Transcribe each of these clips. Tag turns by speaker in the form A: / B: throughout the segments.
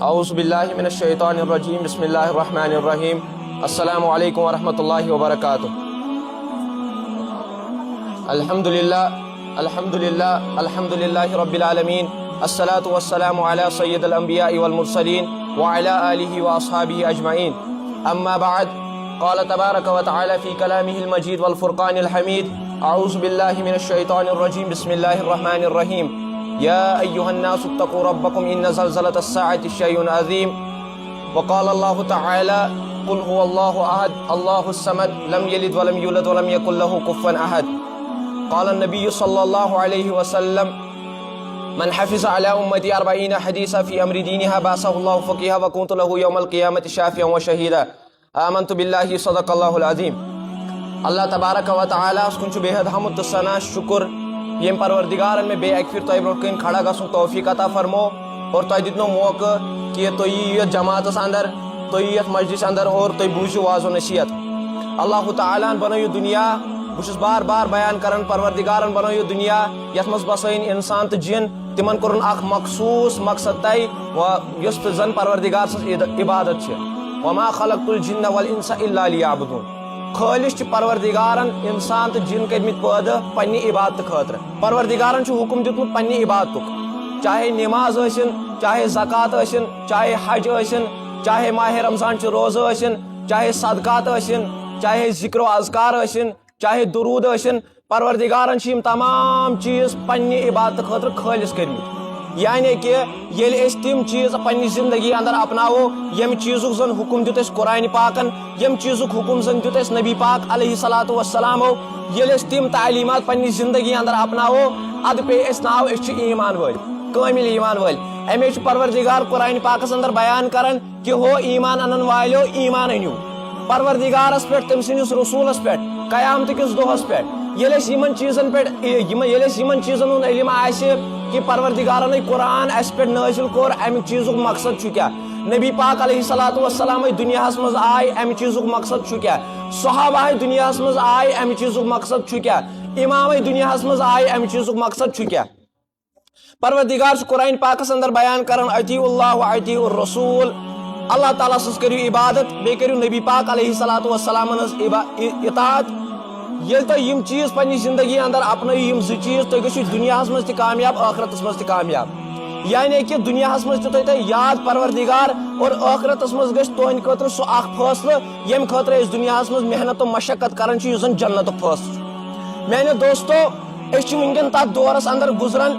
A: اعوذ باللہ من الشیطان الرجیم بسم اللہ الرحمن الرحیم السلام علیکم ورحمۃ اللہ وبرکاتہ۔ الحمدللہ الحمدللہ رب العالمین، الصلاة والسلام علی سید الانبیاء والمرسلین وعلی آلہ واصحابہ اجمعین، اما بعد، قال تبارک وتعالی فی کلامہ المجید والفرقان الحمید، اعوذ باللہ من الشیطان الرجیم بسم اللہ الرحمن الرحیم، یا ایہا الناس اتقوا ربکم ان زلزلۃ الساعۃ شیء عظیم، وقال اللہ تعالی قل هو اللہ احد اللہ الصمد لم یلد ولم یولد ولم یکن له کفوا احد، قال النبی صلی اللہ علیہ وسلم من حفظ على امتی 40 حدیثا فی امر دینها بعثه اللہ فقیہا وکنت له یوم القیامۃ شافعا وشہیدا، آمنت باللہ صدق اللہ العظیم۔ اللہ تبارک و تعالیٰ اس کن بے حد حمد ثنا شکر یم پروردگارن میں بے ایک پھر تہ برو کن کھڑا گھن توفیق عطا فرمو اور تہ دتنو موقع کہ تھی یت جماعتس اندر، تھی یت مجلس اندر اور تھی بوزو واض و نصیحت۔ اللہ تعالیٰ بنو یہ دنیا، بہس بار بار بیان کران پروردگارن بنو یہ دنیا یت مز بسین انسان تو جن، تمن کورن اخ مخصوص مقصد طے یس زن پروردگار سن عبادت چھ، وما خلقت الجن والانس الا لیعبدون، خالص چھ پروردگارن انسان تو جن کرمت پیدا پنہ عبادت خاطر۔ پروردگارن چھ حکم دیتمت پنہ عبادتک، چاہے نماز ٲسِن، چاہے زکات ٲسِن، چاہے حج ٲسِن، چاہے ماہ رمضان چھ روزہ ٲسِن، چاہے صدقات ٲسِن، چاہے ذکر و اذکار ٲسِن، چاہے درود ٲسِن، پروردگارن چھ یم تمام چیز پنہ عبادت خاطر خالص کرمت۔ یعنی کہ یل اس تم چیز پنہ زندگی اندر اپناو یم چیزک زن حکم دیت اس قرآن پاکن، یم چیزک حکم زن دیت اس نبی پاک علیہ الصلاۃ والسلام، یل اس تم تعلیمات پنہ زندگی اندر اپناو اد پہ اس ناو اس ایمان ول، کامل ایمان ول۔ امی پروردگار قرآن پاکس اندر بیان کرن کہ ہو ایمان انن والو ایمان انیو پروردگارس پہ، تم سندس رسولس پہ، قیامت کس دہس پہ، یل یمن چیزن پہ یل یمن چیزن ہند علم آسہ کہ پروردگارن قرآن اس پہ نازل کور، امی چیزک مقصد چھ کیا، نبی پاک علیہ الصلاۃ والسلام دنیا مز آئے، امی چیزک مقصد چھ کیا، صحابہ دنیا مز آئے، امی چیزک مقصد چھ کیا، امام دنیا مز آئے، امی چیزک مقصد چھ کیا۔ پروردگار چھ قرآن پاکس اندر بیان کرن اطیعوا اللہ و اطیعوا الرسول، اللہ تعالیٰ سز کریو عبادت، بے کریو نبی پاک علیہ الصلاۃ والسلام اطاعت۔ یل تہ یم چیز پنہ زندگی اندر اپنو یم زٕ چیز، تھی گژھو دنیا مز تہ کامیاب، آخرتس مز تہ کامیاب۔ یعنی کہ دنیا مز تہ تھی یاد پروردگار اور آخرتس مز گژھِ تہندِ خٲطرٕ سُہ اکھ فٲصلہٕ یم خٲطرٕ أسۍ دنیا مز محنت و مشقت کران چھِ، یُس زن جنتُک فٲصلہٕ چھُ۔ میانیو دوستو، أسۍ چھِ وٕنکٮ۪ن تتھ دورس اندر گزران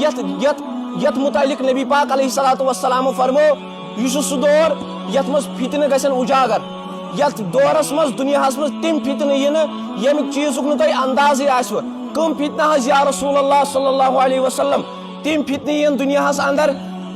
A: یتھ متعلق نبی پاک علیہ الصلاۃ والسلام فرمو، یہ چھُ سُہ دور یتھ مز فتنہٕ گژھن اجاگر، یتھ دورس مز دنیا مز تم فتنہٕ ینہٕ ییٚمِکۍ چیزُک نہٕ تۄہہِ اندازٕے آسوٕ۔ کم فتنہٕ حظ یا رسول اللہ صلی اللہ علیہ وسلم، تم فتنہٕ ین دنیاہس اندر،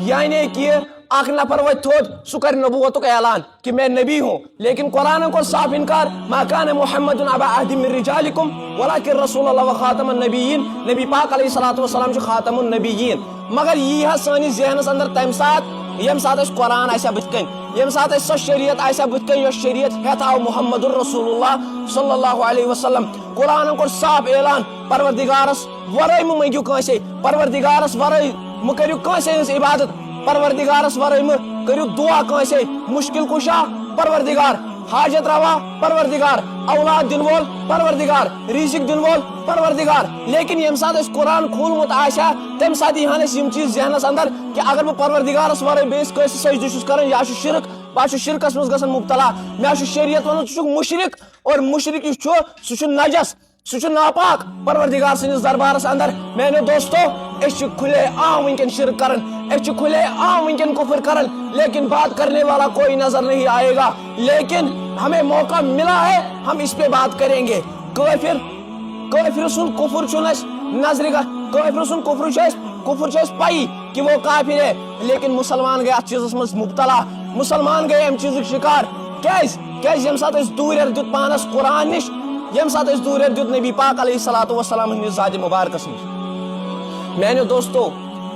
A: یعنی کہ اکھ نفر وتھِ تھوٚد، سُہ کرِ نبوتُک اعلان کہ میں نبی ہوں، لیکن قرآن کوٚر صاف انکار، ما کان محمد ابا احد من رجالکم ولکن رسول اللہ و خاتم النبیین، نبی پاک علیہ الصلاۃ والسلام چھُ خاتم النبیین۔ مگر یی حظ سٲنِس ذہنس اندر تمہِ ساتہٕ ییٚمہِ ساتہٕ اَسہِ قرآن آسہِ ہا بٕتھِ کَنۍ، ییٚمہِ ساتہٕ اَسہِ سۄ شریعت آسہِ ہا بٕتھِ کَنۍ یۄس شریعت ہٮ۪تھ آو محمد الرسول اللہ صلی اللہ علیہ وسلم۔ قرآن کوٚر صاف اعلان، پروردگارس ورٲے مہٕ منٛگِو کٲنٛسے، پروردگارس ورٲے مہٕ کٔرِو کٲنٛسے ہٕنٛز عبادت، پروردگارس ورٲے مہٕ کٔرِو دعا کٲنٛسے، مشکل کشا پروردگار، حاجت روا پروردگار، اولاد دن وول پروردگار، رزق دن وول پروردگار۔ لیکن یم سات اس قرآن کھولمت آسیا تم سات یہان اس یم چیز ذہنس اندر کہ اگر بہ پروردگارس ورٲے بیس کٲنٛسہِ سجدٕ چھُس کران، یا چھُ شرک، بہٕ چھُس شرکس منٛز گژھان مبتلا، مےٚ چھُ شریعت ونان ژٕ چھُکھ مشرک، اور مشرک یُس چھُ سُہ چھُ نجس، سُہ چھُ ناپاک پروردگار سٕنٛدِس دربارس اندر۔ میانیو دوستو، أسۍ چھِ کھلے عام ونکٮ۪ن شرک کران، أسۍ چھِ کھلے عام ونکٮ۪ن کفر کران، لیکن بات کرنے والا کوئی نظر نہیں آئے گا۔ لیکن ہمیں موقع ملا ہے، ہم اس پہ بات کریں گے۔ کافر سن کفر چھُنہٕ اَسہِ نظرِ کافر سن کفر چھُ اَسہِ پایی کہ وہ کافر ہے، لیکن مسلمان گئے اتھ چیزس منٛز مبتلا، مسلمان گئے امہِ چیزُک شکار۔ کیازِ ییٚمہِ ساتہٕ أسۍ دوٗرٮ۪ر دیُت پانس قرآن نِش، ییٚمہِ ساتہٕ أسۍ دوٗرٮ۪ر دیُت نبی پاک علیہ الصلاۃ والسلام ہٕنٛدِس ذاتِ مبارکس نِش۔ میانیو دوستو،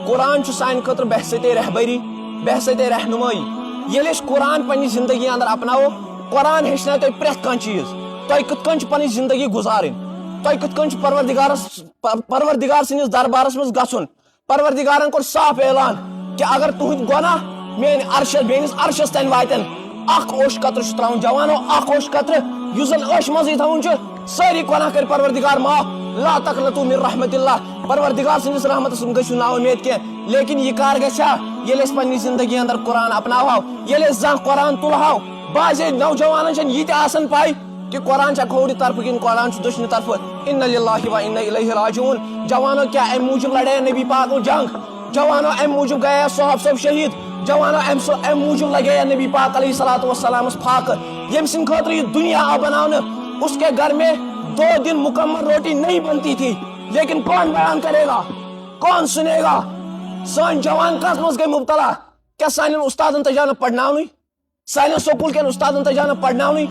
A: قرآن چھُ سانہِ خٲطرٕ بحثت رہبری، بحثت رہنمائی۔ ییٚلہِ أسۍ قرآن پننہِ زندگی اندر اپناوو، قرآن ہیٚچھنایہِ تۄہہِ پرٛٮ۪تھ کانٛہہ چیٖز، تۄہہِ کِتھ کٔنۍ چھِ پنٕنۍ زندگی گُزارٕنۍ، تۄہہِ کِتھ کٔنۍ چھُ پروردگار سٕنٛدِس دربارس منٛز گژھُن۔ پروردگارن کوٚر صاف اعلان کہ اگر تُہنٛدۍ گۄناہ مین میٲنِس عرشس تانۍ واتن اکھ اوش قطرٕ چھُ تراوُن جوانو اکھ اوش قطرٕ یُس زن ٲش منٛزٕے تھاوُن چھُ سٲری گۄناہ کٔرۍ پروردگار معاف لا تقنطوا من رحمت اللہ پروردگار سٕنٛدِس رحمتس گٔژھِو نا اُمید کینٛہہ لیکن یہ کار گژھِ ییٚلہِ أسۍ پننہِ زندگی اندر قرآن اپناوہو ییٚلہِ أسۍ زانٛہہ قرآن تُلہو بعضے نوجوانن چھنہٕ یہِ تہِ آسان پاے کہ قرآن چھا کھوورِ طرفہٕ کِنہٕ قرآن چھُ دٔچھنہِ طرفہٕ اِنَّ لِلَّهِ وَإِنَّ إِلَيْهِ راجعوٗن جوانو کیٛاہ امہِ موٗجوٗب لڑے نبی پاکو جنگ جوانو امہِ موٗجوٗب گٔیے صحاب صٲب شہید جوانو امہِ موٗجوٗب لگے نبی پاک علیہ الصلوۃ والسلامس فاقہ ییٚمہِ سٕنٛدِ خٲطرٕ یہِ دُنیا آو بناونہٕ اس کے گھر میں 2 دن مکمل روٹی نہیں بنتی تھی لیکن کون بیان کرے گا کون سنے گا سان جوان کس مز گئی مبتلا کیا سان استادن تجان پڑھناونی سان سکول کن استادن تجان پڑھناونی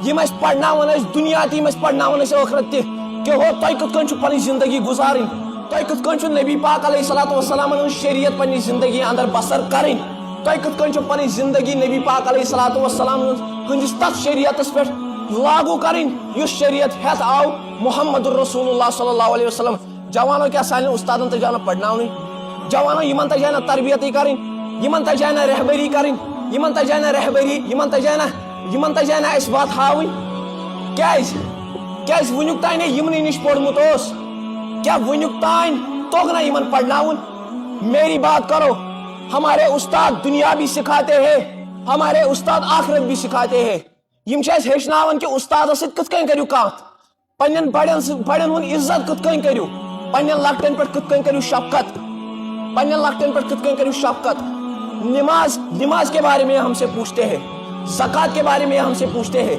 A: یم اس پڑھناون اس دنیا تی یم اس پڑھناون اس آخرت تی کہ ہو تُہۍ کِتھ کٔنۍ چھو پنٕنۍ زندگی گزارٕنۍ تُہۍ کِتھ کٔنۍ چھو نبی پاک علیہ الصلوۃ والسلام ہٕنٛز شریعت پننہِ زندگی اندر بسر کرٕنۍ تُہۍ کِتھ کٔنۍ چھو پنٕنۍ زندگی نبی پاک علیہ الصلوۃ والسلام ہٕنٛدِس تتھ شریعتس پٮ۪ٹھ لاگو کریں یس شریعت ہیت آو محمد الرسول اللہ صلی اللہ علیہ وسلم جوانو کیا سان استادن تجانا پڑھناونی جوانو یمن تجانا تربیتی کریں یمن تجانا رہبری کریں یمن تجانا رہبری یمن تجانا اس بات ہاویں کیاز ونیُک تانۍ یمنٕے نش پوٚرمُت اوس کیا ونیُک تانۍ توٚگ نہ یمن پڑھناون میری بات کرو ہمارے استاد دنیا بھی سکھاتے ہیں ہمارے استاد آخرت بھی سکھاتے ہیں یم چھِ ہیچناون کہ استادس سۭتۍ کِتھ کٔنۍ کٔرِو کتھ پننٮ۪ن بڑٮ۪ن ہُنٛد عزت کِتھ کٔنۍ کٔرِو پننٮ۪ن لۄکٹٮ۪ن پٮ۪ٹھ کِتھ کٔنۍ کٔرِو شفقت پننٮ۪ن لۄکٹٮ۪ن پٮ۪ٹھ کِتھ کٔنۍ کٔرِو شفقت نماز کے بارے میں ہم سے پوچھتے ہیں زکوٰۃ کے بارے میں ہم سے پوچھتے ہیں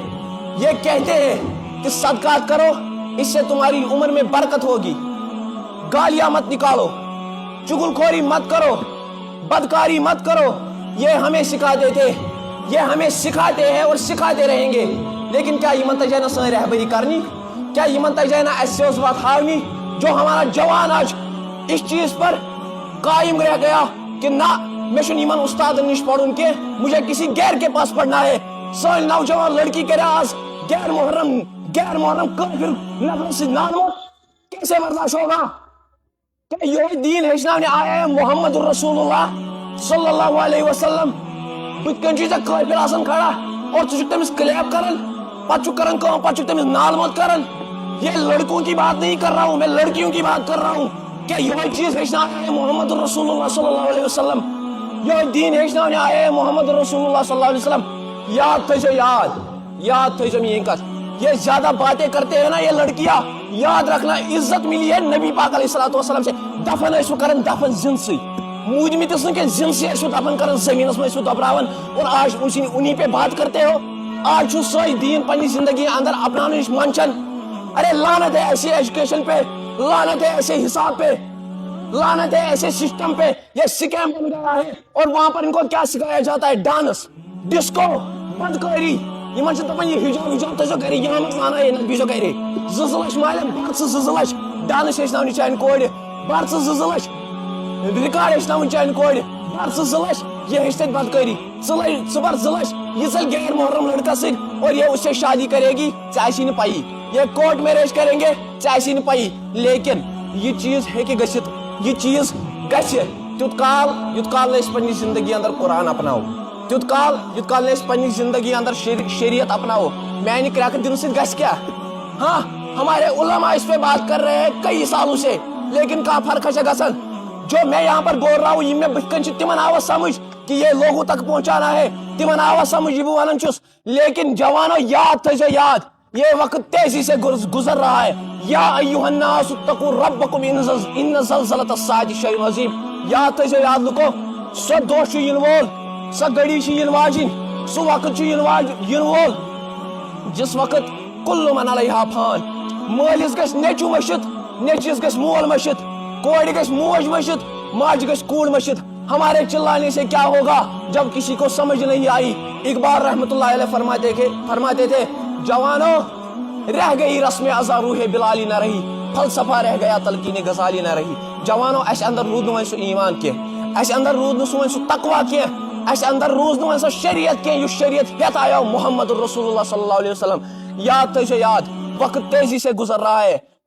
A: یہ کہتے ہیں کہ صدقات کرو اس سے تمہاری عمر میں برکت ہوگی گالیاں مت نکالو چغل خوری مت کرو بدکاری مت کرو یہ ہمیں سکھاتے تھے یہ ہمیں سکھاتے ہیں اور سکھاتے رہیں گے لیکن کیا یمن تجانا سن رہبری کرنی کیا یمن تجانا ایسے اس بات ہاونی جو ہمارا جوان آج اس چیز پر قائم رہ گیا کہ نہ میں چھُنہٕ یمن استادن نش پڑھن کے مجھے کسی غیر کے پاس پڑھنا ہے سٲنۍ نوجوان لڑکی کرے آج غیر محرم کافر نفروں سے نانوت کیسے برداشت ہوگا کہ یہ دین ہیچناونے آیا ہے محمد الرسول اللہ صلی اللہ علیہ وسلم بت کن چیز قابل آسان کھڑا اور تمس کلیپ کرن پتہ کرن کام پتہ تمس نال موت کرن یہ لڑکوں کی بات نہیں کر رہا ہوں میں لڑکیوں کی بات کر رہا ہوں کہ یہ چیز ہیچناونے آیا ہے محمد الرسول اللہ صلی اللہ علیہ وسلم یہ دین ہیچناونے آیا ہے محمد الرسول اللہ صلی اللہ علیہ وسلم یاد تھیزو یاد تھیزو میری کت یہ زیادہ باتیں کرتے ہیں نا یہ لڑکیاں یاد رکھنا عزت ملی ہے نبی پاک علیہ الصلوۃ والسلام سے دفن ٲسِو کرن دفن زند سے موجمتس نہ کہ زند سے ٲسِو دفن کرن زمینس میں ٲسِو دبراون اور آج انہی پہ بات کرتے ہو آج چھو سوئی دین پنی زندگی اندر اپنانے نش منچن ارے لعنت ہے ایسی ایجوکیشن پہ لعنت ہے ایسے حساب پہ لعنت ہے ایسے سسٹم پہ یہ سکیم بن گیا ہے اور وہاں پر ان کو کیا سکھایا جاتا ہے ڈانس ڈسکو بدکاری یمن چھ دپان یہ حجاب تھٲیزیو گرِ یہاں مت لانا یہ بیزو گرِ 2 لچھ مالن بر ژٕ 2 لچھ ڈانس ہیچناونہِ چانہِ کورِ بر ژٕ 2 لچھ ریکارڈ ہیچناوٕنۍ چانہِ کورِ بر ژٕ 2 لچھ یہ ہیچ تتہِ بدکاری ژٕ بر 2 لچھ یہ ژل غیر محرم لڑکا سۭتۍ اور یہ اس سے شادی کرے گی ژےٚ آسی نہٕ پایی یہ کورٹ میریج کریں گے ژےٚ آسی نہٕ پایی لیکن یہ چیز ہیکہِ گٔژھِتھ یہ چیز گژھِ تیُت کال یُت کال نہٕ أسۍ پننہِ زندگی اندر قرآن اپناو یُت کال نہٕ أسۍ پننہِ زندگی اندر شریعت اپناو میانہِ کرٛٮ۪کہٕ دِنہٕ سۭتۍ گژھِ کیٛاہ ہاں ہمارے علماء اس پہ بات کر رہے ہیں کئی سالوں سے لیکن کہاں فرق ہے گژھان جو میں یہاں پر بول رہا ہوں یہ میں بتھ کن تمن آوا سمجھ کہ یہ لوگوں تک پہنچانا ہے تمن آوا سمجھ یہ بہ ونان چھس لیکن جوانو یاد تھٲیزیو یاد یہ وقت تیزی سے گزر رہا ہے یا ایھا الناس اتقوا ربکم ان زلزلۃ الساعۃ شیء عظیم یاد تھٲیزیو یاد لُکو سۄ دۄہ چھُ یِنہٕ وول سۄ گھڑی چھِ یِنہٕ واجِنۍ سُہ وقت چھُ یِنہٕ وول جس وقت کل من علیہا فان مٲلِس گژھِ نیٚچوٗ مٔشِتھ نیٚچوِس گژھِ مول مٔشِتھ کورِ گژھِ موج مٔشِتھ ماجہِ گژھِ کوٗر مٔشِتھ ہمارے چلانے سے کیا ہوگا جب کسی کو سمجھ نہیں آئی اقبال رحمت اللہ علیہ فرماتے تھے جوانو رہ گئی رسم ازا روح بلالی نہ رہی فلسفہ رہ گیا تلقین غزالی نہ رہی جوانو اس اندر روٗد نہٕ وۄنۍ سُہ ایمان کینٛہہ اسہِ اندر روٗد نہٕ وۄنۍ سُہ تقوا کینٛہہ اسہِ اندر روٗز نہٕ وۄنۍ سۄ شریعت کینٛہہ یُس شریعت ہیٚتھ آیو محمد الرسول اللہ صلی اللہ علیہ وسلم یاد تھٲیزیو یاد وقت تیزی سے گزر رہا ہے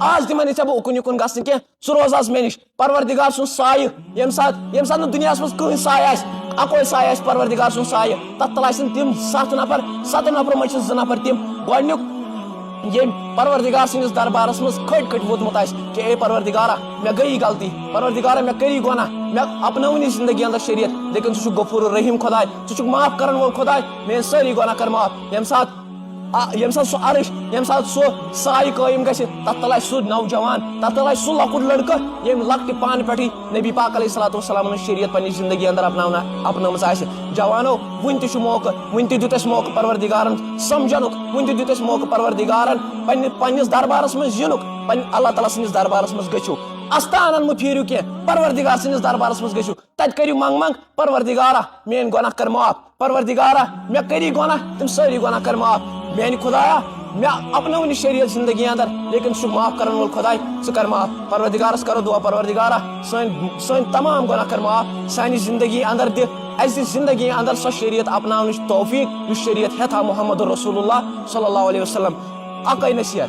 A: آج تمن ژےٚ بہٕ اُکُن یُکُن گژھنہٕ کینٛہہ ژٕ روز آز مےٚ نِش پروردگار سُنٛد سایہِ ییٚمہِ ساتہٕ نہٕ دُنیاہَس منٛز کٕہٕنۍ سایہِ آسہِ اَکوے سایہِ آسہِ پروردگار سُنٛد سایہِ تَتھ تل آسن تِم 7 نفر 7 نفرو منٛز چھِ 2 نفر تِم گۄڈنیُک ییٚمۍ پروردگار سٕنٛدِس دربارس منٛز کھٔٹۍ ووتمُت آسہِ کہ اے پروردگارا مےٚ گٔیی غلطی پروردگارا مےٚ کٔری گۄناہ مےٚ اپنٲونی زندگی اندر شریعت لیکن ژٕ چھُکھ غفور الرحیٖم خۄداے ژٕ چھُکھ معاف کرن وول خۄداے میٲنۍ سٲری گۄناہ کر معاف ییٚمہِ ساتہٕ سُہ عرش ییٚمہِ ساتہٕ سُہ سایہِ قٲیِم گژھِ تتھ تل آسہِ سُہ نوجوان تتھ تل آسہِ سُہ لۄکُٹ لڑکہٕ ییٚمۍ لۄکٹہِ پانہٕ پٮ۪ٹھٕے نبی پاک علیہ الصلوۃ والسلام ہٕنٛز شریعت پننہِ زندگی اندر اپنٲومٕژ آسہِ جوانو وُنہِ تہِ چھُ موقعہٕ وُنہِ تہِ دیُت اَسہِ موقعہٕ پروردگارن سمجھنُک وُنہِ تہِ دیُت اَسہِ موقعہٕ پروردگارن پننِس دربارس منٛز یِنُک اللہ تعالیٰ سٕنٛدِس دربارس منٛز گٔژھِو استانن مہٕ پھیٖرِو کینٛہہ پروردگار سٕنٛدِس دربارس منٛز گٔژھِو تتہِ کٔرِو منٛگ پروردگارا میٲنۍ گۄناہ کر معاف پروردگارا مےٚ کٔری گۄناہ تِم سٲری گۄناہ کر معاف میانہِ خۄدایا مےٚ اپنٲونہِ شریعت زندگی اندر لیکن ژٕ چھُکھ معاف کرن وول خۄداے ژٕ کر معاف پروردگارس کرو دعا پروردگارا سٲنۍ تمام گۄناہ کر معاف سانہِ زندگی اندر دِ اَسہِ دِ زندگی اندر سۄ شریعت اپناونٕچ توفیٖق یُس شریعت ہٮ۪تھ آو محمد رسول اللہ صلی اللہ علیہ وسلم اکے نصیحت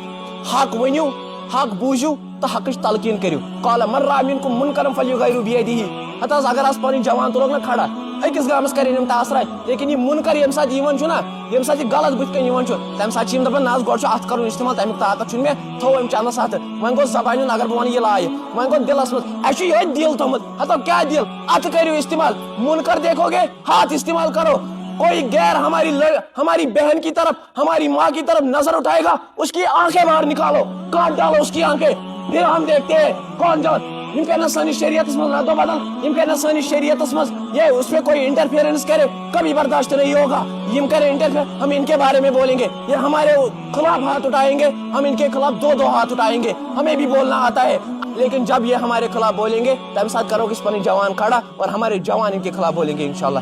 A: حق ؤنِو حق بوٗزِو تہٕ حقٕچ تلقیٖن کٔرِو قال من رأى منكم منكرا فليغيره بيده ہتہٕ حظ اگر حظ پنٕنۍ جوان تُلوکھ نا کھڑا أکِس گامس کرن یِم ٹاسراے لیکن یہِ مُنکر ییٚمہِ ساتہٕ یِوان چھُ نا ییٚمہِ ساتہٕ یہِ غلط بٕتھِ کٔنۍ یِوان چھُ تمہِ ساتہٕ چھِ یِم دپان نہ حظ گۄڈٕ چھُ اتھ کرُن استعمال تمیُک طاقت چھُنہٕ مےٚ تھوو أمۍ چندس ہتھٕ وۄنۍ گوٚو زبانہِ ہُنٛد اگر بہٕ ونہٕ یہِ لایہِ وۄنۍ گوٚو دلس منٛز اسہِ چھُ یِہوے دِل تھومُت ہتو کیٛاہ دِل اتھٕ کٔرِو استعمال منکر دیکھو گے ہاتھ استعمال کرو کوئی غیر ہماری بہن کی طرف ہماری ماں کی طرف نظر اٹھائے گا اس کی آنکھیں باہر نکالو کاٹ ڈالو اس کی آنکھیں پھر ہم دیکھتے ہیں کون جو یم کہنا سانی شریعت میں ردو بدل یم کہنا سانی شریعت میں یہ اس میں کوئی انٹرفیئرنس کرے کبھی برداشت نہیں ہوگا یم کرے انٹرفیئر ہم ان کے بارے میں بولیں گے یہ ہمارے خلاف ہاتھ اٹھائیں گے ہم ان کے خلاف دو ہاتھ اٹھائیں گے ہمیں بھی بولنا آتا ہے لیکن جب یہ ہمارے خلاف بولیں گے تم ساتھ کرو گے اس پر جوان کھڑا اور ہمارے جوان ان کے خلاف بولیں گے انشاءاللہ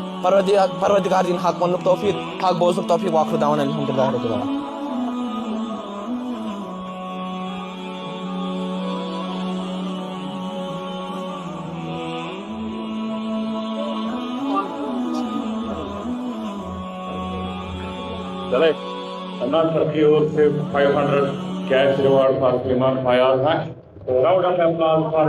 A: پروردگار دین حق ونک توفیق حق بوزنک توفیق واخر دعوانا الحمدللہ رب العالمین.
B: چلے اللہ سب کی اور سے 500 cash reward for Imam Fayaz. Round of applause for